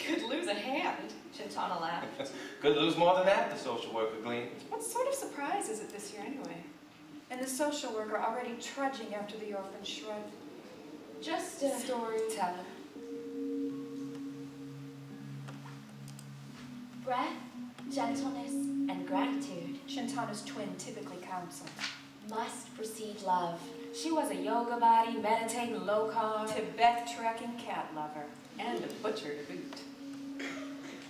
Could lose a hand, Chintana laughed. Could lose more than that, the social worker gleaned. What sort of surprise is it this year anyway? And the social worker already trudging after the orphan shrugged. Just a storyteller. Breath, gentleness, and gratitude. Chintana's twin typically counsel. Must precede love. She was a yoga body, meditating low carb, Tibet trekking cat lover. and a butcher to boot.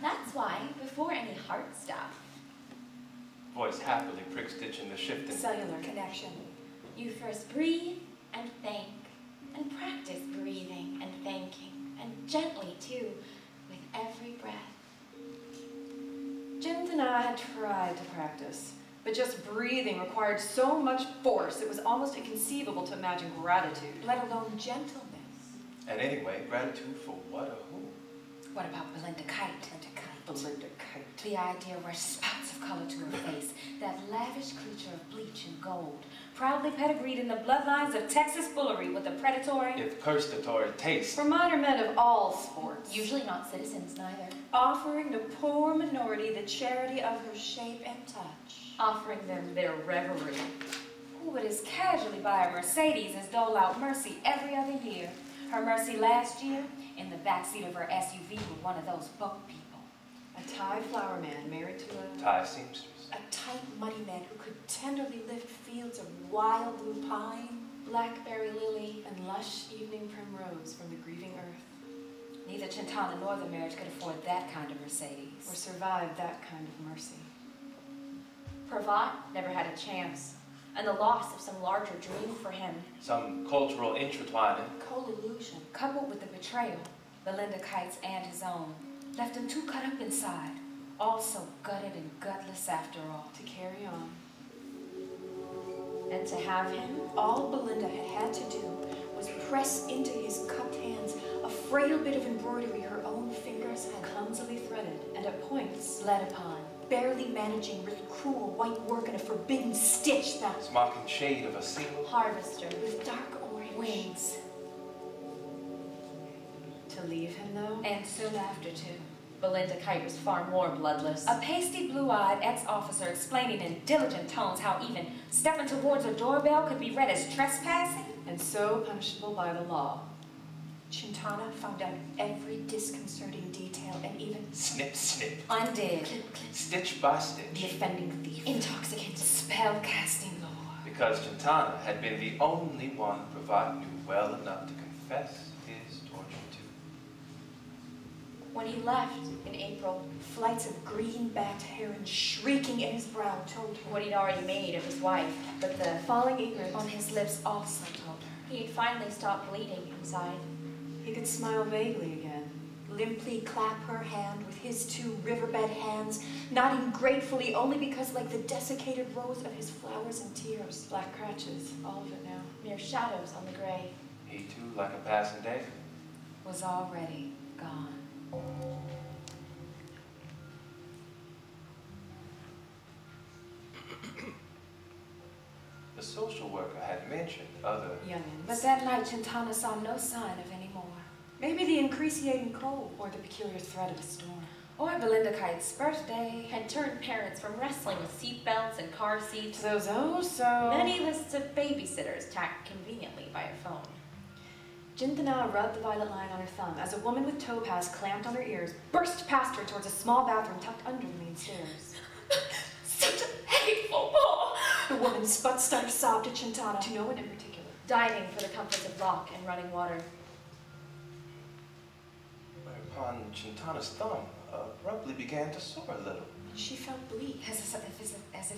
That's why, before any heart stuff, Voice happily prick-stitching the shifting. Cellular connection. you first breathe and think, and practice breathing and thinking, and gently too, with every breath. Chintana had tried to practice, but just breathing required so much force it was almost inconceivable to imagine gratitude. Let alone gentleness. And anyway, gratitude for what or who? What about Belinda Kite? Belinda Kite. The idea wears spouts of color to her face, that lavish creature of bleach and gold, proudly pedigreed in the bloodlines of Texas foolery with a predatory, If perstatory taste. For minor men of all sports. usually not citizens neither, Offering the poor minority the charity of her shape and touch. Offering them their reverie. who would as casually buy a Mercedes as dole out mercy every other year. Her mercy last year, in the backseat of her SUV with one of those boat people. A Thai flower man married to a... Thai seamstress. A tight, muddy man who could tenderly lift fields of wild blue pine Blackberry lily. and lush evening primrose from the grieving earth. Neither Chintana nor the marriage could afford that kind of Mercedes. Or survive that kind of mercy. Pravat never had a chance, and the loss of some larger dream for him, Some cultural intertwining. co-illusion, coupled with the betrayal, Belinda Kite's and his own, left him too cut up inside, also gutted and gutless after all. To carry on. And to have him, All Belinda had had to do was press into his cupped hands a frail bit of embroidery her own fingers had Clumsily threaded and at points led upon, barely managing with cruel white work and a forbidden stitch that, Smocking shade of a seal. harvester, with dark orange wings, to leave him though. and soon after too. Belinda Kite was far more bloodless. A pasty, blue-eyed ex-officer explaining in diligent tones how even stepping towards a doorbell could be read as trespassing. And so punishable by the law. Chintana found out every disconcerting detail and even Snip, snip. Undid. Stitch by the stitch. offending thief. Intoxicant spell-casting lore. Because Chintana had been the only one Pravat knew well enough to confess his torture to. When he left in April, Flights of green-backed heron shrieking in his brow told her what he'd already made of his wife, but the Falling egret on his lips also told her he had finally stopped bleeding inside. he could smile vaguely again. limply clap her hand with his two riverbed hands, nodding gratefully only because like the desiccated rose of his flowers and tears. Black crutches, all of it now. Mere shadows on the gray, He too, like a passing day. was already gone. The social worker had mentioned other... Youngins. But that night, Chintana saw no sign of any more. Maybe the increasing cold or the peculiar threat of a storm. Or Belinda Kite's birthday had turned parents from wrestling with seatbelts and car seats To those oh-so... many lists of babysitters tacked conveniently by a phone. Chintana rubbed the violet line on her thumb as a woman with topaz clamped on her ears burst past her towards a small bathroom tucked under the main stairs. Such a hateful boy! The woman's butt-stuck sob to Chintana. To no one in particular. Diving for the comforts of lock and running water. Whereupon Chintana's thumb abruptly began to soar a little. She felt bleak. As if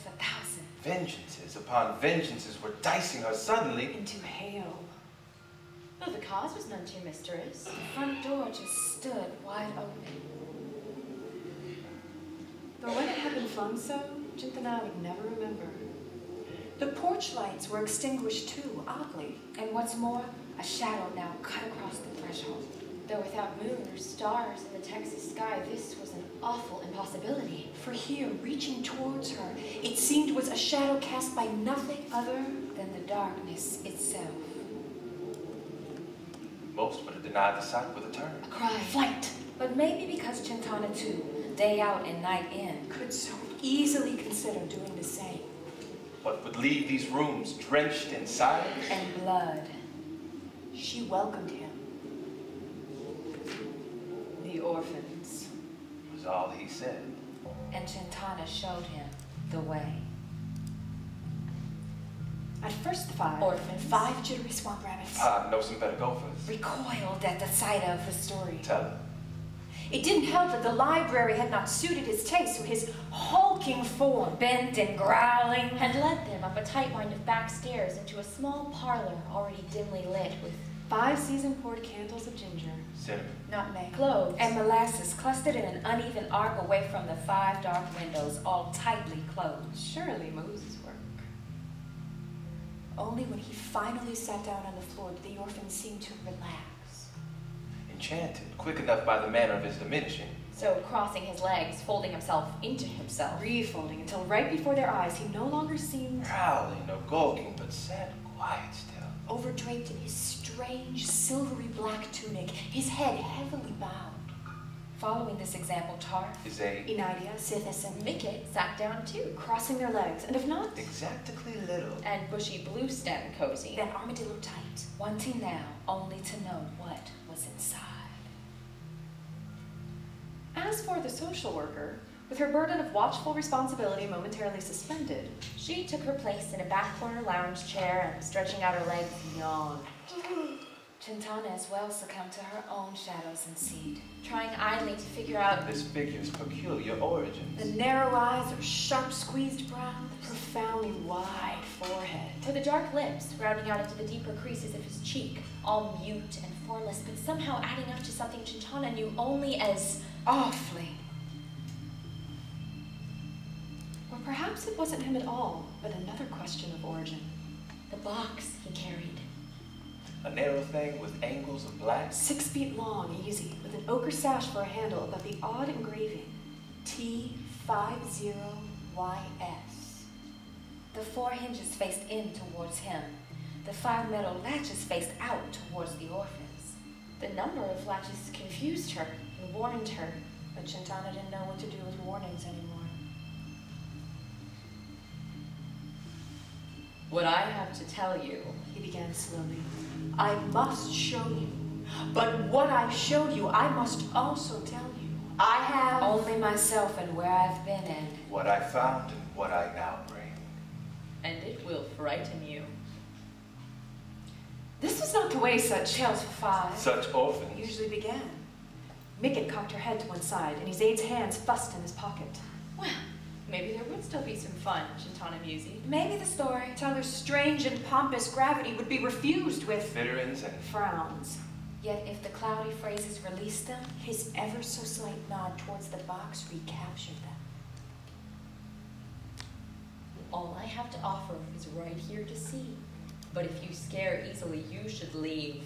1,000. Vengeances upon vengeances were dicing her suddenly. Into hail. Though the cause was none too mysterious. The front door just stood wide open. Though when it had been flung so, Chintana would never remember. The porch lights were extinguished too, oddly. And what's more, a shadow now cut across the threshold. Though without moon or stars in the Texas sky, this was an awful impossibility. For here, reaching towards her, it seemed was a shadow cast by nothing other Than the darkness itself. Most would have denied the sight with a turn. A cry. Flight. But maybe because Chintana too, day out and night in, could so easily consider doing the same. What would leave these rooms drenched in silence? And blood. She welcomed him. The orphans. Was all he said. And Chintana showed him the way. At first, the 5 orphans, 5 jittery swamp rabbits. Know some better gophers. recoiled at the sight of the story. Tell her. It didn't help that the library had not suited his taste, so his hulking form, bent and growling, had led them up a tight wind of back stairs into a small parlor already dimly lit with 5 season-poured candles of ginger, Cinnamon. nutmeg, cloves, and molasses clustered in an uneven arc away from the 5 dark windows, all tightly closed. surely Moses' work. Only when he finally sat down on the floor did the orphan seem to relax. Enchanted, quick enough by the manner of his diminishing. So, crossing his legs, folding himself into himself, Refolding until right before their eyes he no longer seemed... Prowling, no gawking, but sat quiet still. Overdraped in his strange silvery black tunic, his head heavily bowed. Following this example, Tarf, Is a Enidia, Sithis and Mickett sat down too, crossing their legs, and if not... exactly little. and bushy blue stem cozy, then armadillo tight. wanting now only to know what was inside. As for the social worker, with her burden of watchful responsibility momentarily suspended, She took her place in a back corner lounge chair and, stretching out her legs, yawned. Chintana as well succumbed to her own shadows and seed, trying idly to figure out This figure's peculiar origins. The narrow eyes, or sharp squeezed brows, the profoundly wide forehead. to the dark lips rounding out into the deeper creases of his cheek, all mute and formless, but somehow adding up to something Chintana knew only as Awfully. Or perhaps it wasn't him at all, but another question of origin. the box he carried. A narrow thing with angles of black. 6 feet long, easy, with an ochre sash for a handle above the odd engraving. T50YS. The 4 hinges faced in towards him. The 5 metal latches faced out towards the orphans. The number of latches confused her and warned her, But Chintana didn't know what to do with warnings anymore. "What I have to tell you," He began slowly. I must show you. But what I showed you, I must also tell you. I have... only myself and where I've been and What I found and what I now bring. and it will frighten you. This was not the way such Tales for 5. Such orphans. usually began. Mickett cocked her head to one side, and his aide's hands fussed in his pocket. Well, maybe there would still be some fun, Chintana mused. Maybe the story. Tyler's strange and pompous gravity would be refused with Bitterins and Frowns. Yet if the cloudy phrases released them, his ever so slight nod towards the box recaptured them. all I have to offer is right here to see. But if you scare easily, you should leave.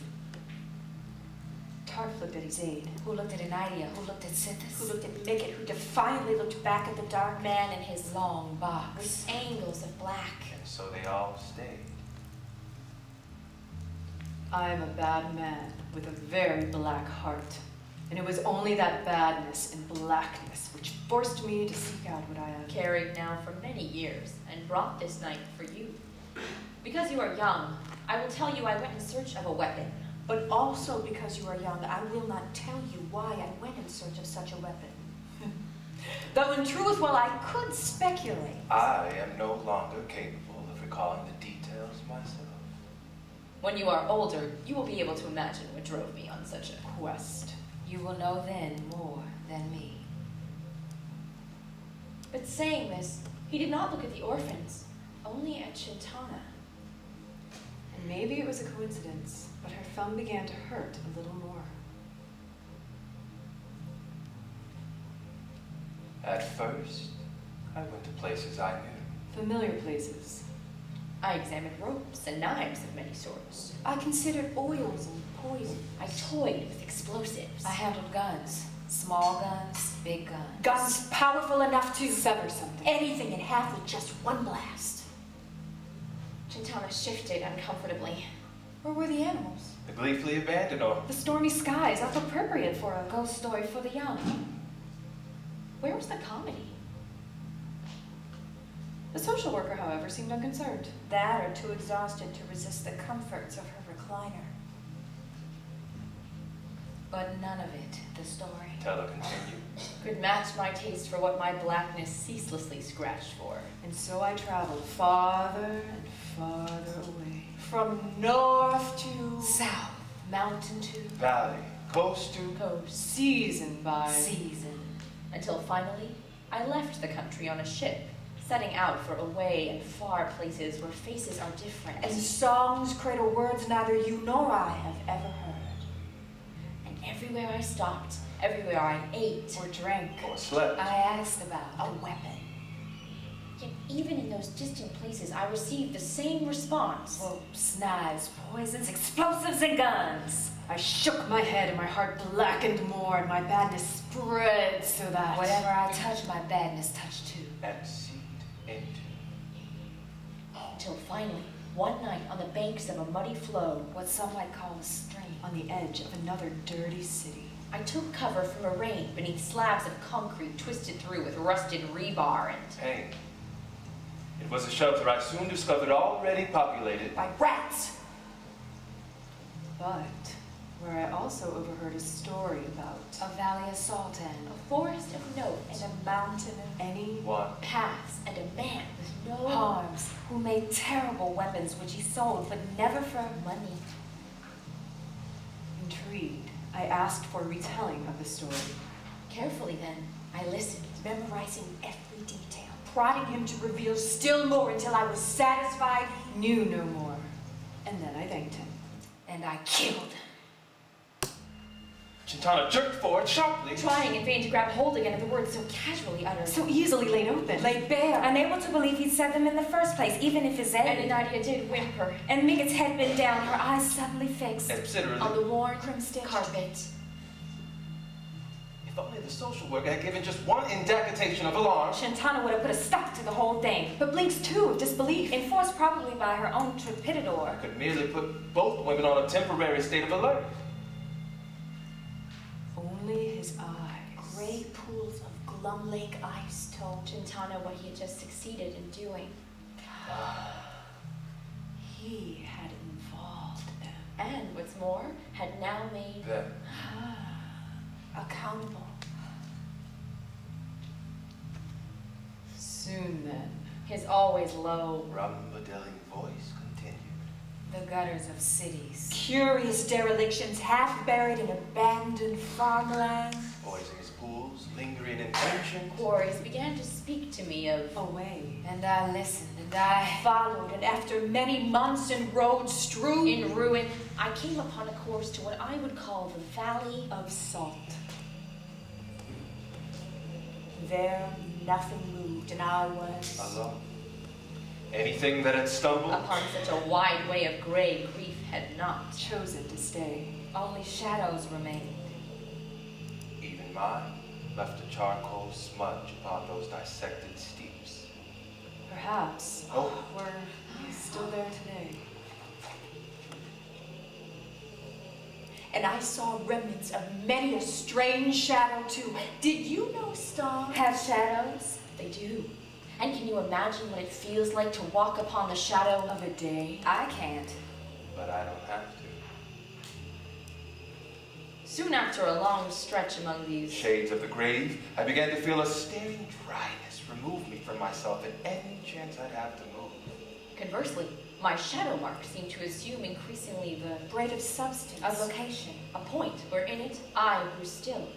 Tarf looked at his aide. Who looked at Enidia? Who looked at Sithis? Who looked at Mickett, who defiantly looked back at the dark Man in his long box, with angles of black. and so they all stayed. I am a bad man with a very black heart. And it was only that badness and blackness which forced me to seek out what I have. Carried now for many years, and brought this night for you. Because you are young, I will tell you I went in search of a weapon. But also because you are young, I will not tell you why I went in search of such a weapon. Though in truth, well, I could speculate. I am no longer capable of recalling the details myself. When you are older, you will be able to imagine what drove me on such a Quest. You will know then more than me. But saying this, he did not look at the orphans, only at Chintana. And maybe it was a coincidence, but her thumb began to hurt a little more. At first, I went to places I knew. Familiar places. I examined ropes and knives of many sorts. I considered oils and poison. I toyed with explosives. I handled guns. Small guns, big guns. Guns powerful enough to Sever something. anything in half with just one blast. Chintana shifted uncomfortably. Where were the animals? The gleefully abandoned, or The stormy skies, that's appropriate for a Ghost story for the young. Where was the comedy? The social worker, however, seemed unconcerned. That or too exhausted to resist the comforts of her recliner. But none of it, the story, tell her continue. could match my taste for what my blackness ceaselessly scratched for. And so I traveled farther and farther away. From north to South, mountain to Valley, coast to coast, Season by season, until finally I left the country on a ship, setting out for away and far places where faces are different. and songs cradle words neither you nor I have ever heard. And everywhere I stopped, everywhere I ate or drank. or slept. I asked about A weapon. Yet even in those distant places, I received the same response. Ropes, knives, poisons, explosives, and guns. I shook my head and my heart blackened more and my badness spread so that Whatever I touched, my badness touched too. And seeped into. Until finally, one night on the banks of a muddy flow, what some might call a stream on the edge of another dirty city. I took cover from a rain beneath slabs of concrete twisted through with rusted rebar and Pain. It was a shelter I soon discovered already populated By rats. But where I also overheard a story about a valley of salt and a forest of note And a mountain of any one. paths and a man with no harms. who made terrible weapons which he sold, but never for money. Intrigued, I asked for a retelling of the story. Carefully then, I listened. memorizing every detail, prodding him to reveal still more until I was satisfied He knew no more. And then I thanked him. And I killed, Chintana jerked forward sharply. trying in vain to grab hold again of the words so casually uttered. So easily laid open. laid bare. Unable to believe he'd said them in the first place, even if his and Nadia did whimper, and Minget's head bent down, her eyes suddenly fixed And considerably. on the worn crimson carpet. If only the social worker had given just one indecatation of alarm. Chintana would have put a stop to the whole thing, But blinks too of disbelief. enforced probably by her own trepidador. Could merely put both women on a temporary state of alert. Only his eyes. Gray pools of Glum Lake ice told Chintana what he had just succeeded in doing. He had involved them. And what's more, had now made Then, accountable. Soon then, his always low, rumbling voice continued. the gutters of cities. Curious derelictions half buried in abandoned farmland. Poisonous pools, lingering in ancient. Quarries began to speak to me of, away. and I listened, and I, Followed, and after many months in roads strewn in ruin, I came upon a course to what I would call the Valley Of salt. there, nothing moved, and I was Alone. Anything that had stumbled. upon such a wide way of gray grief had not. Chosen to stay. Only shadows remained. Even mine left a charcoal smudge upon those dissected steeps. Perhaps Oh. we're still there today. and I saw remnants of many a strange shadow too. Did you know stars Have shadows? They do. And can you imagine what it feels like to walk upon the shadow Of a day. I can't. But I don't have to. Soon after a long stretch among these Shades of the grave, I began to feel a staring dryness remove me from myself at any chance I'd have to move. Conversely, my shadow mark seemed to assume increasingly the braid of substance? a vocation, a point where in it I grew still.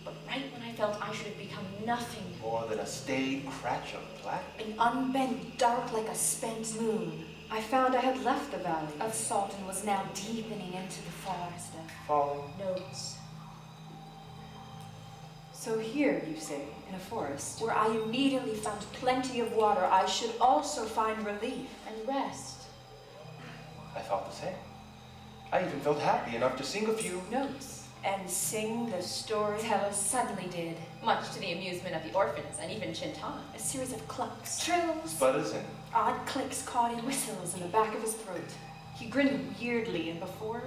But right when I felt I should have become nothing, More than a staid cratch of black. An unbent dark like a spent moon. I found I had left the valley. of salt and was now deepening into the forest of Falling. notes. So here, you say, in a forest. Where I immediately found plenty of water, I should also find relief. And rest. I felt the same. I even felt happy enough to sing a few. Notes. And sing the story. Tella suddenly did, much to the amusement of the orphans and even Chintana. A series of clucks, Trills, Sputters and odd clicks caught in Whistles in the back of his throat. He grinned weirdly, and before